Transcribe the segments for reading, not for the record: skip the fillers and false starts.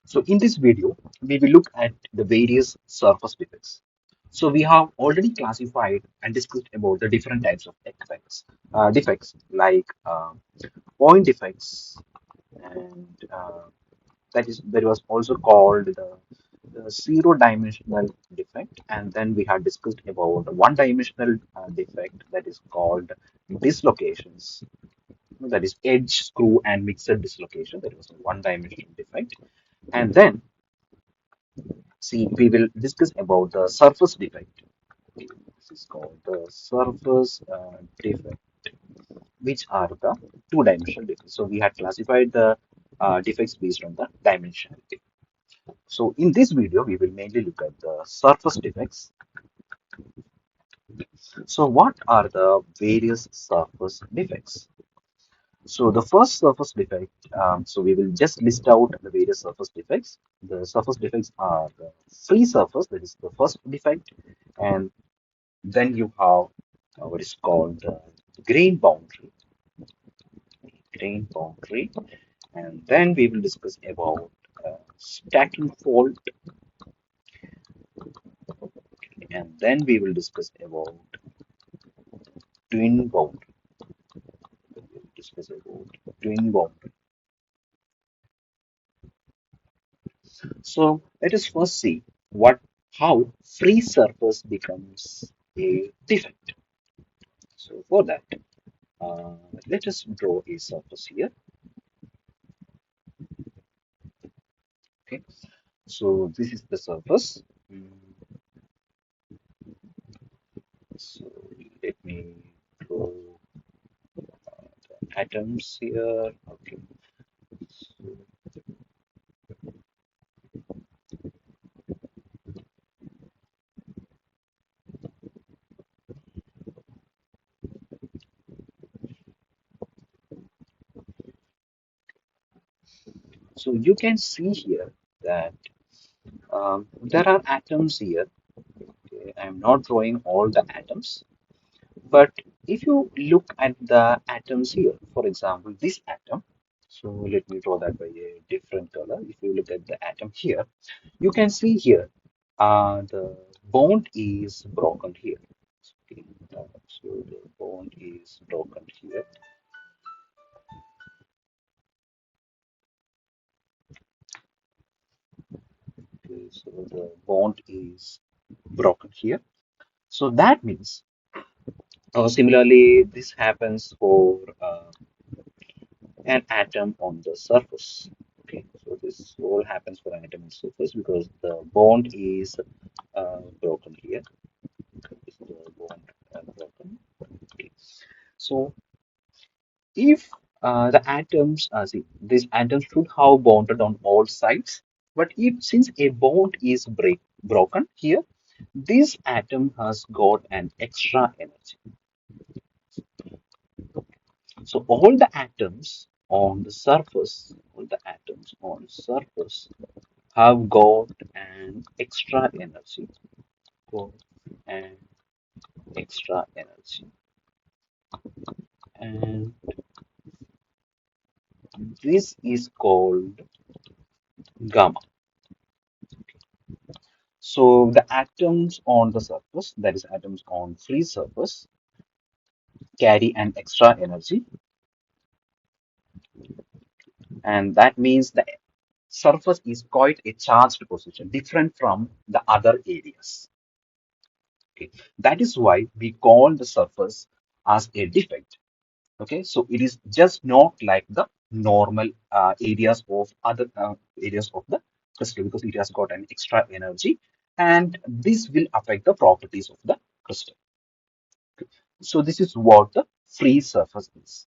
So in this video, we will look at the various surface defects. So we have already classified and discussed about the different types of defects like point defects, and that was also called the zero-dimensional defect. And then we had discussed about one-dimensional defect, that is called dislocations. That is edge, screw, and mixer dislocation. That was a one-dimensional defect. And then see, we will discuss about the surface defect. This is called the surface defect, which are the two-dimensional defects. So we had classified the defects based on the dimensionality. So in this video, we will mainly look at the surface defects. So what are the various surface defects? So the first surface defect, so we will just list out the various surface defects. The surface defects are the free surface, that is the first defect, and then you have what is called the grain boundary, grain boundary, and then we will discuss about stacking fault, and then we will discuss about twin boundary. We will discuss about twin boundary. So let us first see what how free surface becomes a defect. So for that, uh, let us draw a surface here. Okay, so this is the surface. So let me draw atoms here. Okay, so, so you can see here that there are atoms here. Okay, I'm not drawing all the atoms, but if you look at the atoms here, for example, this atom, so let me draw that by a different color. If you look at the atom here, you can see here the bond is broken here. Okay, so the bond is broken here. Okay, so the bond is broken here. So that means, similarly, this happens for an atom on the surface. Okay, so this all happens for an atom on the surface because the bond is broken here. Is the bond broken? Okay. So if the atoms, see, these atoms should have bonded on all sides, but if since a bond is broken here, this atom has got an extra energy. So all the atoms on the surface, all the atoms on surface have got an extra energy, got an extra energy, and this is called gamma. So the atoms on the surface, that is atoms on free surface, carry an extra energy, and that means the surface is quite a charged position, different from the other areas. Okay, that is why we call the surface as a defect. Okay, so it is just not like the normal areas of other areas of the crystal because it has got an extra energy, and this will affect the properties of the crystal. So this is what the free surface is.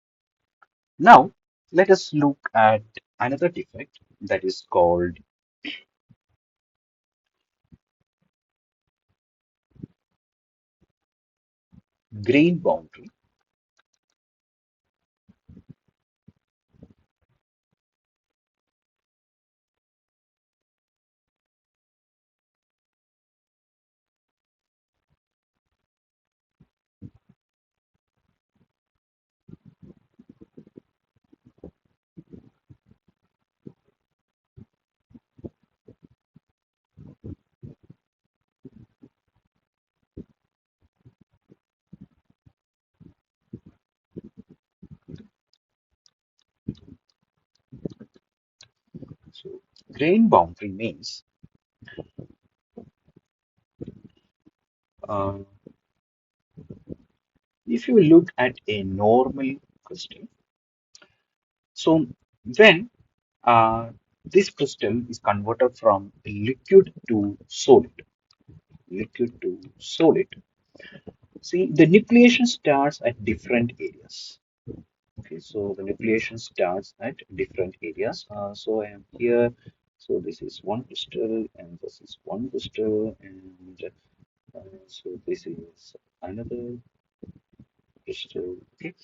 Now let us look at another defect that is called grain boundary. So grain boundary means uh, if you look at a normal crystal, so when this crystal is converted from liquid to solid. See, the nucleation starts at different areas. Okay, so the nucleation starts at different areas. So I am here. So this is one crystal, and this is one crystal, and so this is another crystal. Okay,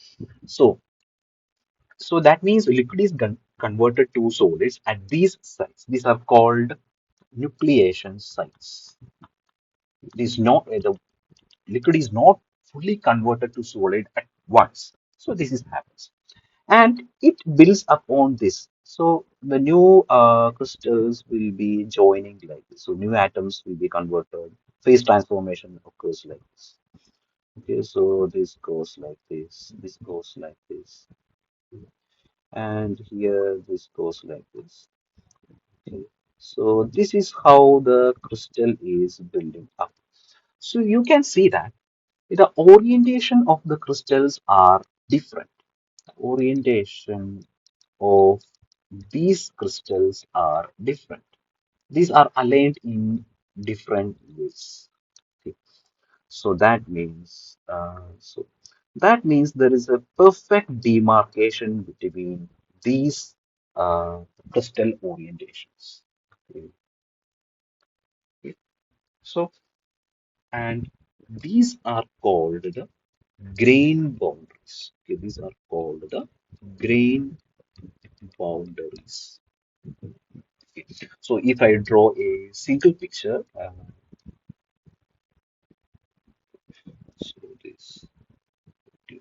so that means liquid is converted to solids at these sites. These are called nucleation sites. It is not the liquid is not fully converted to solid at once. So this is happens, and it builds upon this. So the new crystals will be joining like this. So new atoms will be converted. Phase transformation occurs like this. Okay, so this goes like this. This goes like this, and here this goes like this. Okay. So this is how the crystal is building up. So you can see that the orientation of the crystals are different. Orientation of these crystals are different. These are aligned in different ways. Okay. So that means there is a perfect demarcation between these uh, crystal orientations. Okay. Okay. So and these are called the grain boundaries. Okay, these are called the grain boundaries. Okay. So if I draw a single picture, so this,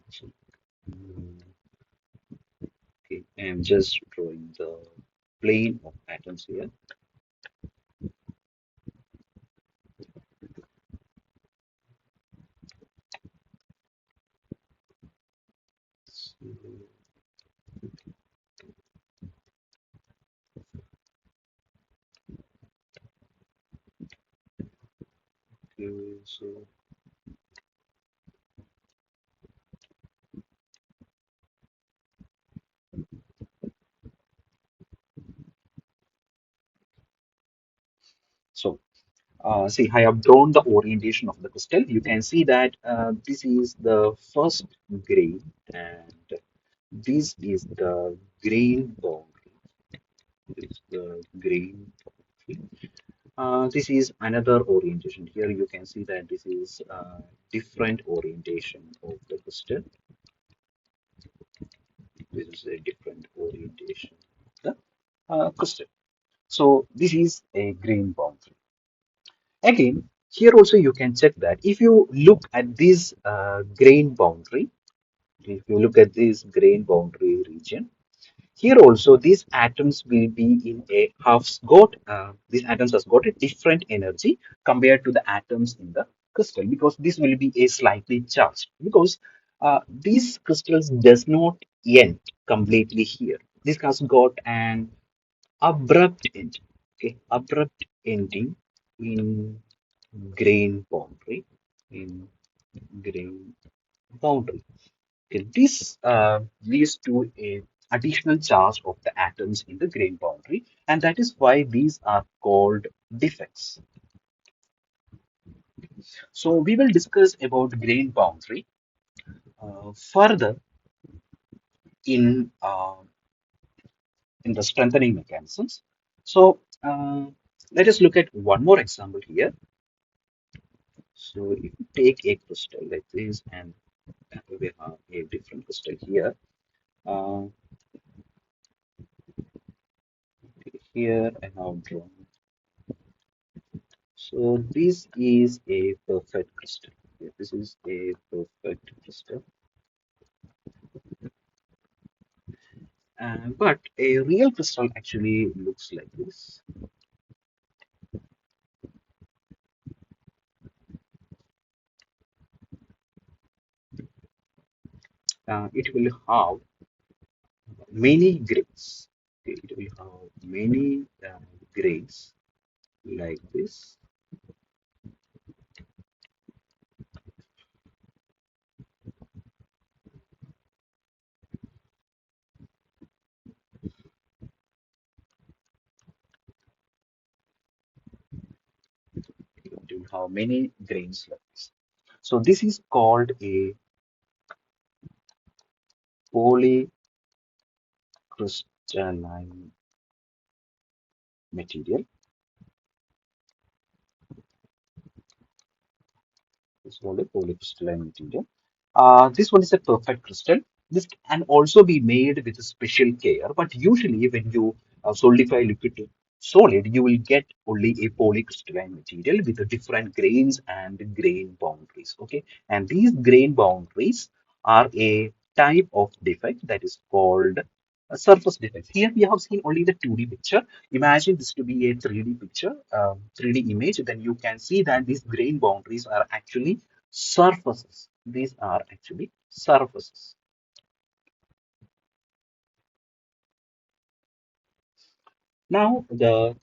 so, mm, okay, I'm just drawing the plane of atoms here. So, okay, so see, I have drawn the orientation of the crystal. You can see that this is the first grain, and this is the grain boundary. This is the grain boundary. This is another orientation. Here you can see that this is different orientation of the crystal. This is a different orientation of the crystal. So this is a grain boundary. Again, here also you can check that if you look at this grain boundary, if you look at this grain boundary region, here also these atoms will be in a half got these atoms has got a different energy compared to the atoms in the crystal, because this will be a slightly charged, because these crystals does not end completely here. This has got an abrupt end. Okay, abrupt ending in grain boundary, in grain boundary. Okay, this leads to a additional charge of the atoms in the grain boundary, and that is why these are called defects. So we will discuss about grain boundary further in the strengthening mechanisms. So let us look at one more example here. So if you take a crystal like this, and we have a different crystal here. Uh, Here I have drawn. So this is a perfect crystal. Okay, this is a perfect crystal. But a real crystal actually looks like this. It will have many grades. Okay, it will have many grades like this. It will have many grains like this. So this is called a polycrystalline material. It's called a polycrystalline material. This one is a perfect crystal. This can also be made with a special care, but usually when you solidify liquid to solid, you will get only a polycrystalline material with the different grains and grain boundaries. Okay, and these grain boundaries are a type of defect that is called a surface defect. Here we have seen only the 2D picture. Imagine this to be a 3D picture, 3D image. Then you can see that these grain boundaries are actually surfaces. These are actually surfaces. Now, the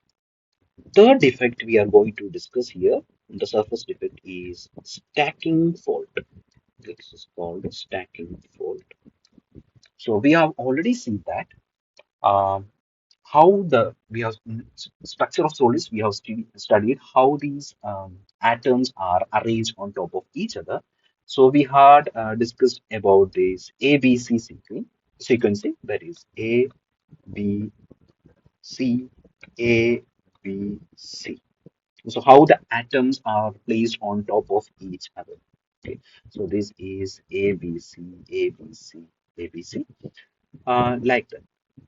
third defect we are going to discuss here, the surface defect, is stacking fault. This is called stacking fault. So we have already seen that um, how the we have structure of solids. We have studied how these atoms are arranged on top of each other. So we had discussed about this ABC sequencing, that is B C A B C. So how the atoms are placed on top of each other. Okay, so this is ABC, ABC, ABC, like that.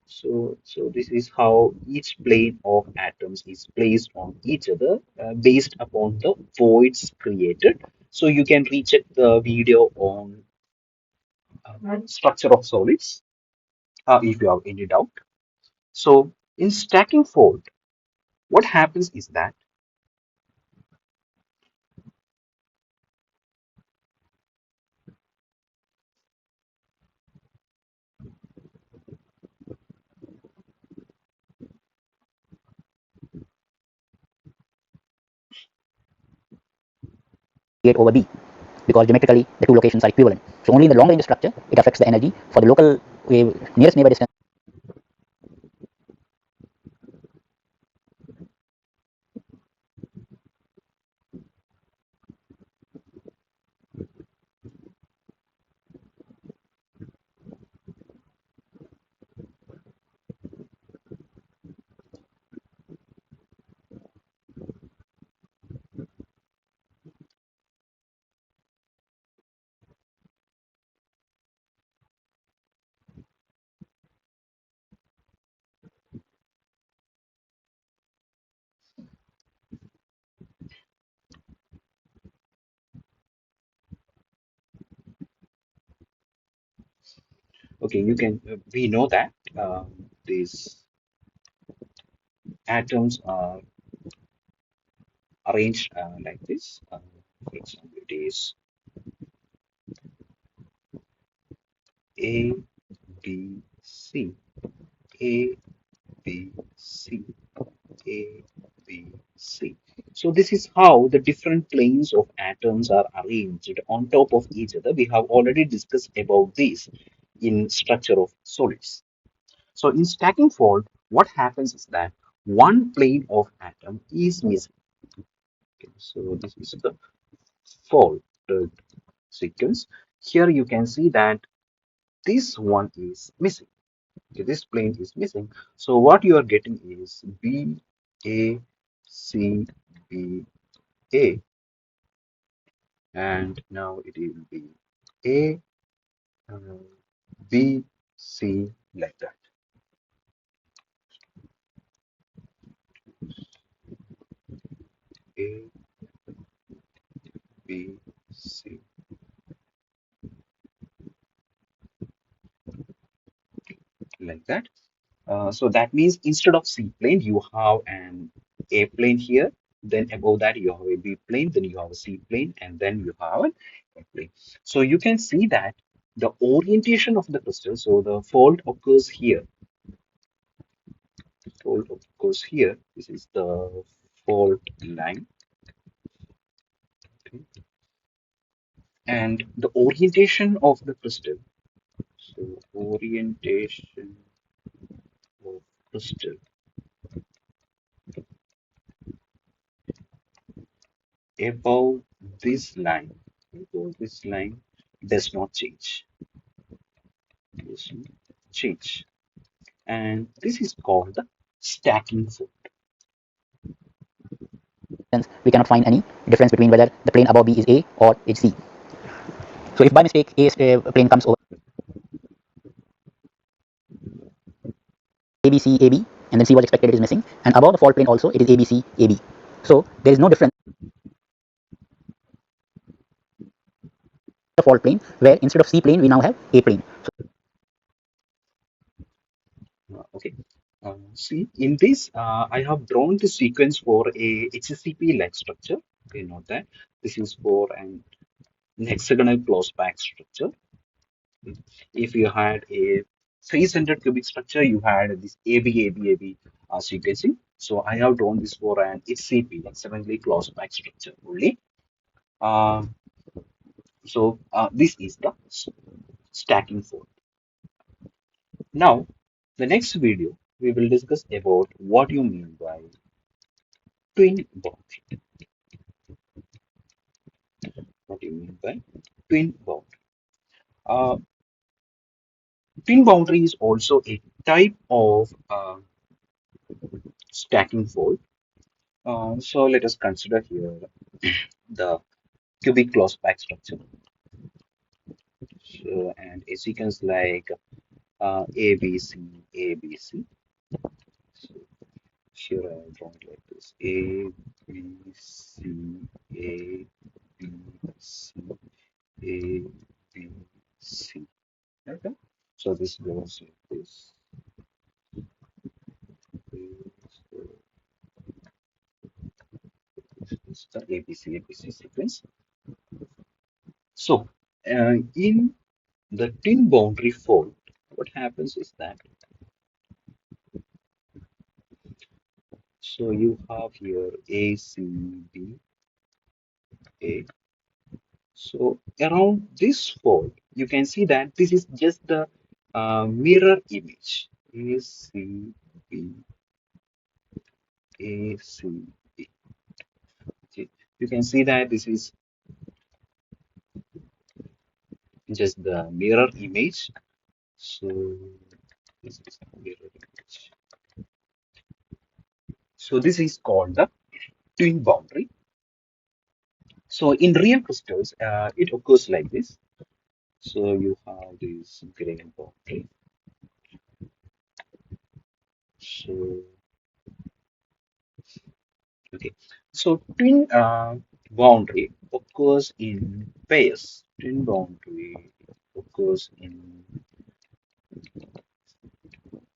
So this is how each plane of atoms is placed on each other based upon the voids created. So you can recheck the video on structure of solids if you have any doubt. So in stacking fold, what happens is that A over B because geometrically the two locations are equivalent. So only in the long range structure it affects the energy for the local nearest neighbor distance. okay, you can we know that these atoms are arranged like this. For example, it is A B C A B C A B C. So this is how the different planes of atoms are arranged on top of each other. We have already discussed about this in structure of solids. So in stacking fault, what happens is that one plane of atom is missing. Okay, so this is the fault sequence. Here you can see that this one is missing. Okay, this plane is missing. So what you are getting is B, A, C, B, A, and now it will be A, uh, B, C, like that. A, B, C, like that. So that means instead of C plane, you have an A plane here. Then above that, you have a B plane. Then you have a C plane, and then you have an A plane. So you can see that. the orientation of the crystal. So the fault occurs here. Fault occurs here. This is the fault line. Okay. And the orientation of the crystal. So orientation of crystal above this line. Above this line does not change. Does not change. And this is called the stacking fault. Since we cannot find any difference between whether the plane above B is A or it's C. So if by mistake plane comes over ABC AB and then C was expected, it is missing, and above the fault plane also it is ABC AB. So there is no difference in the fault plane, where instead of C plane we now have A plane. Okay. See, in this, I have drawn the sequence for a HCP-like structure. Okay, note that this is for an hexagonal close-packed structure. If you had a 300 cubic structure, you had this AB sequencing. So I have drawn this for an HCP, hexagonally close-packed structure only. Uh, this is the stacking fault. Now, the next video, we will discuss about what you mean by twin boundary. What do you mean by twin boundary? Uh, Twin boundary is also a type of stacking fault. So let us consider here the cubic close pack structure. So, and a sequence like ABC, ABC. So here I have drawn it like this: A, B, C, A, B, C, A, B, C. Okay. So this goes like this. This is the ABC sequence. So, in the twin boundary fault, what happens is that, so you have here A, C, B, A. So around this fault, you can see that this is just the mirror image. A, C, B, A, C, B. Okay. You can see that this is just the mirror image. So this is the mirror image. So this is called the twin boundary. So in real crystals, it occurs like this. So you have this grain boundary. So okay, so twin boundary occurs in pairs. Twin boundary occurs in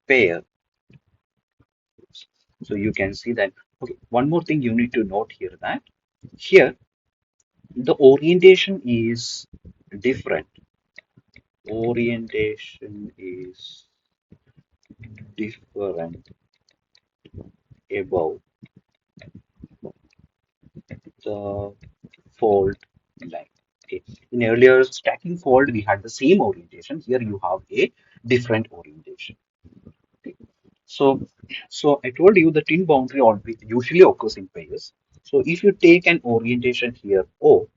pairs. So you can see that. Okay, one more thing you need to note here, that here the orientation is different. Orientation is different above the fold line. Okay. In earlier stacking fold, we had the same orientation. Here you have a different orientation. Okay. So, so I told you the twin boundary always usually occurs in pairs. So if you take an orientation here O,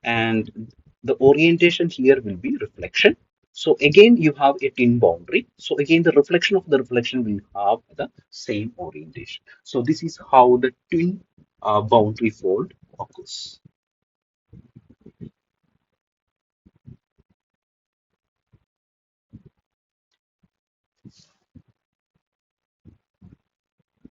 and the orientation here will be reflection. So again you have a twin boundary. So again the reflection of the reflection will have the same orientation. So this is how the twin boundary fold occurs.